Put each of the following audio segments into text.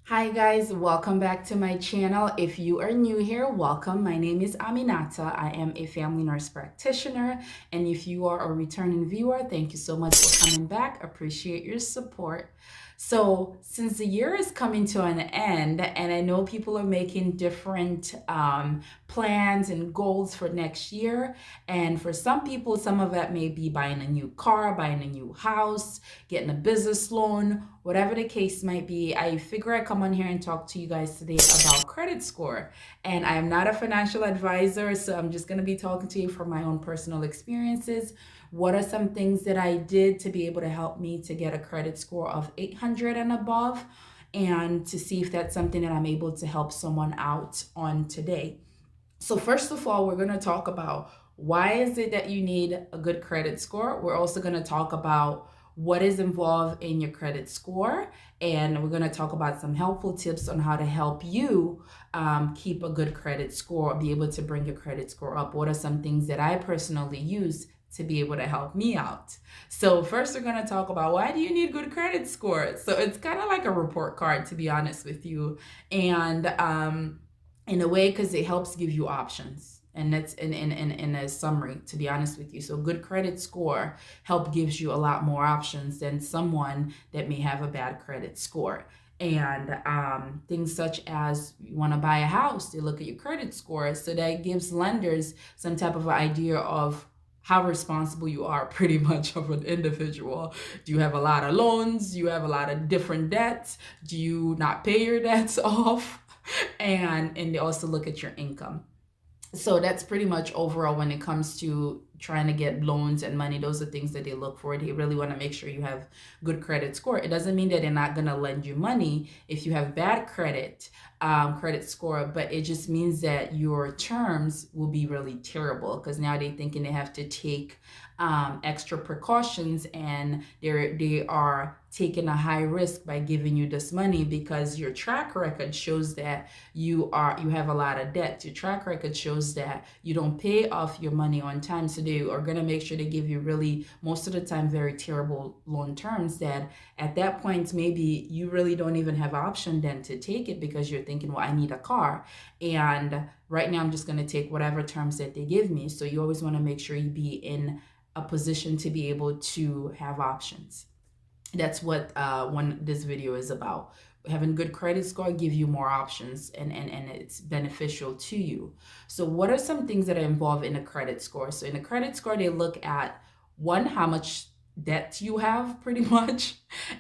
Hi guys, welcome back to my channel. If you are new here, welcome. My name is Aminata. I am a family nurse practitioner. And if you are a returning viewer, thank you so much for coming back. Appreciate your support. So since the year is coming to an end, and I know people are making different plans and goals for next year. And for some people, some of that may be buying a new car, buying a new house, getting a business loan, whatever the case might be. I figure I come on here and talk to you guys today about credit score. And I am not a financial advisor, so I'm just going to be talking to you from my own personal experiences. What are some things that I did to be able to help me to get a credit score of 800 and above, and to see if that's something that I'm able to help someone out on today. So first of all, we're going to talk about why is it that you need a good credit score. We're also going to talk about what is involved in your credit score, and we're going to talk about some helpful tips on how to help you keep a good credit score, be able to bring your credit score up. What are some things that I personally use to be able to help me out? So first, we're going to talk about why do you need good credit score. So it's kind of like a report card, to be honest with you, and in a way, because it helps give you options, and that's in a summary, to be honest with you. So good credit score help gives you a lot more options than someone that may have a bad credit score. And things such as you want to buy a house, they look at your credit score, so that gives lenders some type of idea of how responsible you are, pretty much, of an individual. Do you have a lot of loans? Do you have a lot of different debts? Do you not pay your debts off? And they also look at your income. So that's pretty much overall when it comes to trying to get loans and money. Those are things that they look for. They really want to make sure you have good credit score. It doesn't mean that they're not going to lend you money if you have bad credit score, but it just means that your terms will be really terrible, because now they're thinking they have to take extra precautions, and they are taking a high risk by giving you this money, because your track record shows that you have a lot of debt. Your track record shows that you don't pay off your money on time. So they are going to make sure to give you, really, most of the time, very terrible loan terms, that at that point maybe you really don't even have option then to take it, because you're thinking, well, I need a car, and right now I'm just going to take whatever terms that they give me. So you always want to make sure you be in a position to be able to have options. That's what one this video is about. Having good credit score give you more options, and it's beneficial to you. So what are some things that are involved in a credit score? So in a credit score, they look at, one, how much debt you have, pretty much,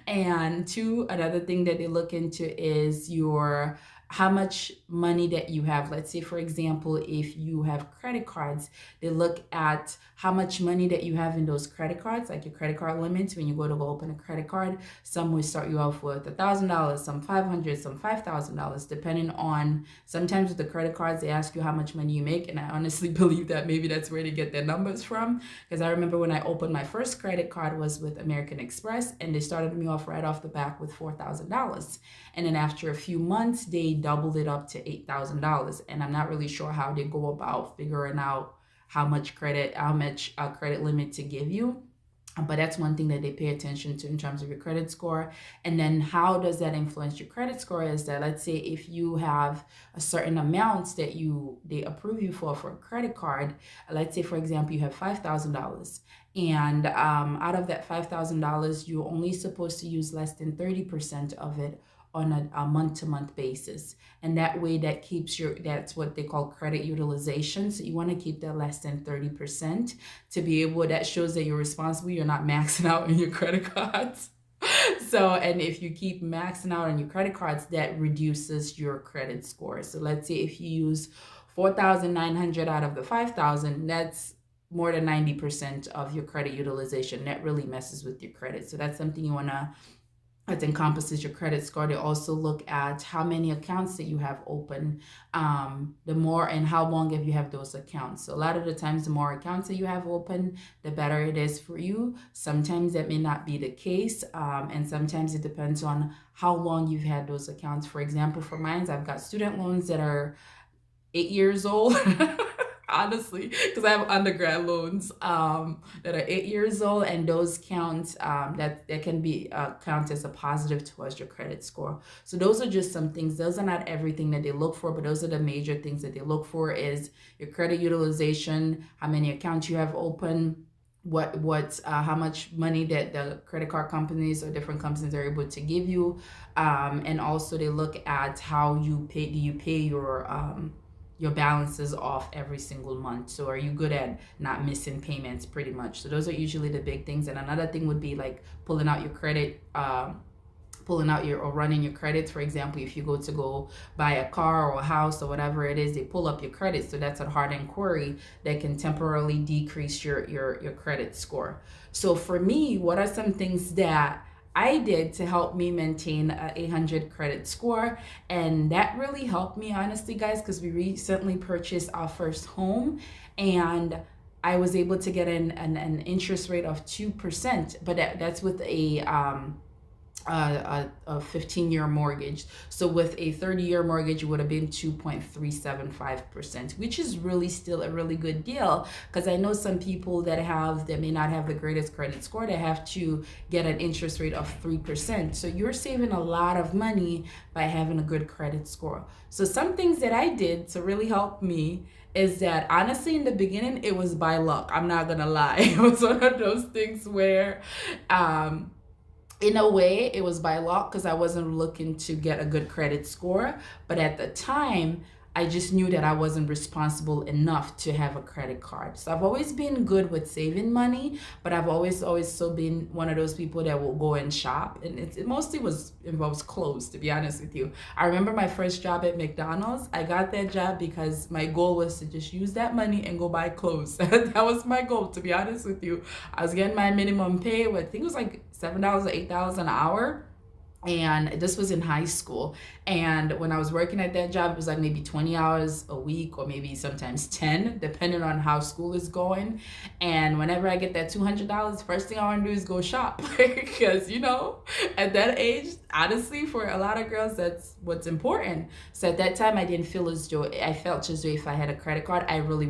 and two, another thing that they look into is your how much money that you have. Let's say, for example, if you have credit cards, they look at how much money that you have in those credit cards, like your credit card limits. When you go to open a credit card, some will start you off with $1,000, some $500, some $5,000, depending on. Sometimes with the credit cards, they ask you how much money you make, and I honestly believe that maybe that's where they get their numbers from. Because I remember when I opened my first credit card was with American Express, and they started me off right off the back with $4,000, and then after a few months, they doubled it up to $8,000. And I'm not really sure how they go about figuring out how much credit limit to give you, but that's one thing that they pay attention to in terms of your credit score. And then how does that influence your credit score is that, let's say if you have a certain amounts that they approve you for a credit card. Let's say, for example, you have $5,000, and out of that $5,000, you're only supposed to use less than 30% of it on a month-to-month basis. And that way, that keeps that's what they call credit utilization. So you want to keep that less than 30%, to be able, that shows that you're responsible, you're not maxing out on your credit cards. So, and if you keep maxing out on your credit cards, that reduces your credit score. So let's say if you use 4,900 out of the 5,000, that's more than 90% of your credit utilization. That really messes with your credit. So that's something you want to, that encompasses your credit score. They also look at how many accounts that you have open, the more, and how long have you have those accounts. So a lot of the times, the more accounts that you have open, the better it is for you. Sometimes that may not be the case, and sometimes it depends on how long you've had those accounts. For example, for mine, I've got student loans that are 8 years old. honestly, because I have undergrad loans that are 8 years old, and those count that can be count as a positive towards your credit score. So those are just some things. Those are not everything that they look for, but those are the major things that they look for: is your credit utilization, how many accounts you have open, how much money that the credit card companies or different companies are able to give you, and also they look at how you pay. Do you pay your balances off every single month? So are you good at not missing payments, pretty much? So those are usually the big things. And another thing would be like pulling out your credit, pulling out your or running your credits. For example, if you go buy a car or a house or whatever it is, they pull up your credit. So that's a hard inquiry that can temporarily decrease your credit score. So for me, what are some things that I did to help me maintain a 800 credit score? And that really helped me, honestly, guys, because we recently purchased our first home, and I was able to get an interest rate of 2%, but that's with a 15-year mortgage. So with a 30-year mortgage, it would have been 2.375%, which is really still a really good deal, because I know some people that may not have the greatest credit score, that have to get an interest rate of 3%. So you're saving a lot of money by having a good credit score. So some things that I did to really help me is that, honestly, in the beginning, it was by luck. I'm not gonna lie. It was one of those things where in a way, it was by luck, because I wasn't looking to get a good credit score. But at the time, I just knew that I wasn't responsible enough to have a credit card. So I've always been good with saving money, but I've always so been one of those people that will go and shop. And it mostly involves clothes, to be honest with you. I remember my first job at McDonald's. I got that job because my goal was to just use that money and go buy clothes. That was my goal, to be honest with you. I was getting my minimum pay, I think it was like $7 or $8 an hour. And this was in high school. And when I was working at that job, it was like maybe 20 hours a week, or maybe sometimes 10, depending on how school is going. And whenever I get that $200, first thing I want to do is go shop. Because, at that age, honestly, for a lot of girls, that's what's important. So at that time, I felt as though if I had a credit card, I really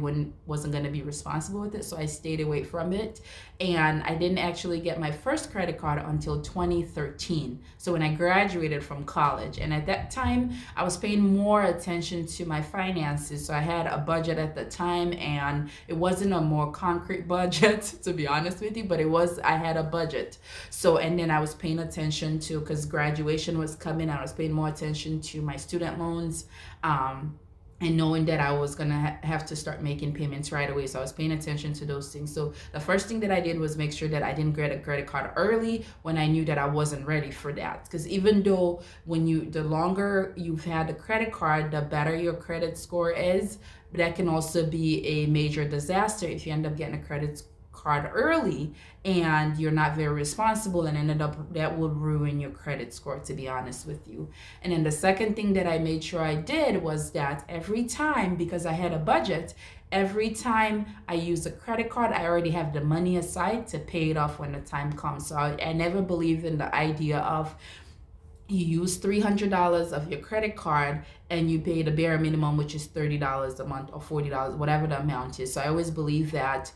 wasn't going to be responsible with it. So I stayed away from it. And I didn't actually get my first credit card until 2013. So when I graduated from college. And at that time, I was paying more attention to my finances. So I had a budget at the time, and it wasn't a more concrete budget, to be honest with you, but I had a budget. So, and then I was paying attention to, because graduation was coming, I was paying more attention to my student loans, and knowing that I was going to have to start making payments right away. So I was paying attention to those things. So the first thing that I did was make sure that I didn't get a credit card early when I knew that I wasn't ready for that. Because even though the longer you've had the credit card, the better your credit score is, but that can also be a major disaster if you end up getting a credit card early and you're not very responsible, and that will ruin your credit score, to be honest with you. And then the second thing that I made sure I did was that every time, because I had a budget, every time I use a credit card, I already have the money aside to pay it off when the time comes. So I never believed in the idea of you use $300 of your credit card and you pay the bare minimum, which is $30 a month or $40, whatever the amount is. So I always believe that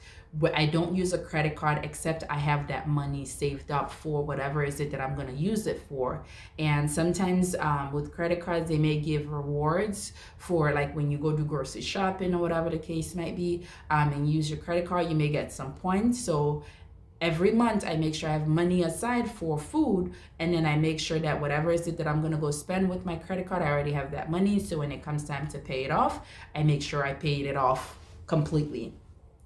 I don't use a credit card except I have that money saved up for whatever is it that I'm going to use it for. And sometimes with credit cards, they may give rewards for, like, when you go do grocery shopping or whatever the case might be, and use your credit card, you may get some points. So every month I make sure I have money aside for food, and then I make sure that whatever is it that I'm going to go spend with my credit card, I already have that money. So when it comes time to pay it off, I make sure I paid it off completely.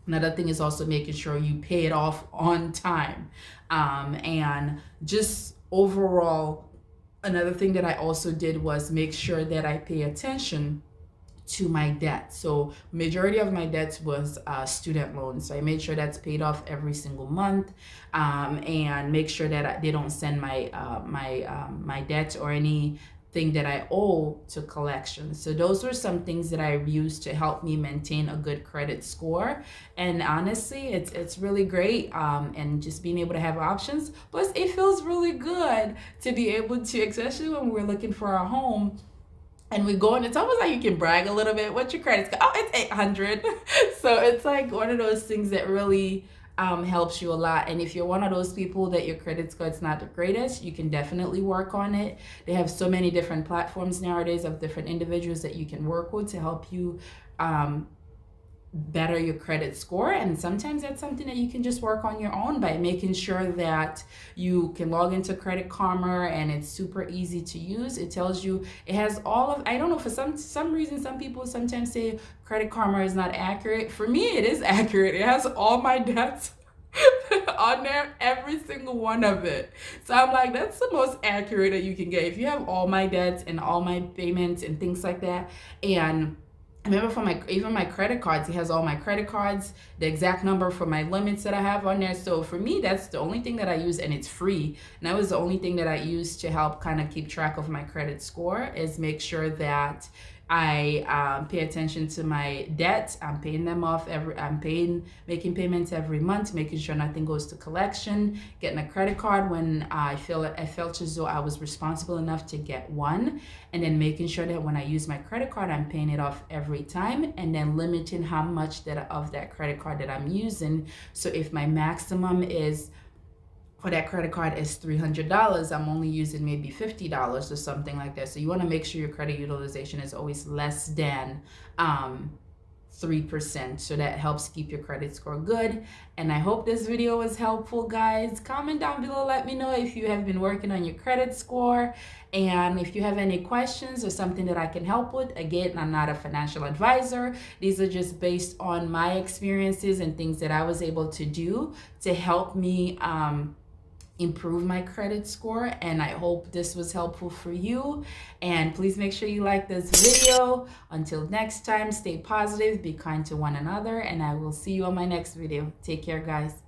Another thing is also making sure you pay it off on time. And just overall, another thing that I also did was make sure that I pay attention to my debt. So majority of my debts was student loans. So I made sure that's paid off every single month, and make sure that they don't send my debt or anything that I owe to collections. So those were some things that I used to help me maintain a good credit score. And honestly, it's really great, and just being able to have options. Plus, it feels really good to be able to, especially when we're looking for a home, and we go, and it's almost like you can brag a little bit. What's your credit score? Oh, it's 800. So it's like one of those things that really helps you a lot. And if you're one of those people that your credit score is not the greatest, you can definitely work on it. They have so many different platforms nowadays of different individuals that you can work with to help you um, better your credit score. And sometimes that's something that you can just work on your own by making sure that you can log into Credit Karma, and it's super easy to use. It tells you, it has all of, I don't know, for some reason some people sometimes say Credit Karma is not accurate. For me, it is accurate. It has all my debts on there, every single one of it. So I'm like, that's the most accurate that you can get. If you have all my debts and all my payments and things like that. And I remember for my credit cards, it has all my credit cards, the exact number for my limits that I have on there. So for me, that's the only thing that I use, and it's free. And that was the only thing that I use to help kind of keep track of my credit score, is make sure that I pay attention to my debt. I'm paying them off making payments every month, making sure nothing goes to collection, getting a credit card when I felt as though I was responsible enough to get one, and then making sure that when I use my credit card, I'm paying it off every time, and then limiting how much of that credit card that I'm using. So if my maximum is for that credit card is $300, I'm only using maybe $50 or something like that. So you want to make sure your credit utilization is always less than 3%. So that helps keep your credit score good. And I hope this video was helpful, guys. Comment down below, let me know if you have been working on your credit score, and if you have any questions or something that I can help with. Again, I'm not a financial advisor. These are just based on my experiences and things that I was able to do to help me improve my credit score. And I hope this was helpful for you, and please make sure you like this video. Until next time, stay positive, be kind to one another, and I will see you on my next video. Take care, guys.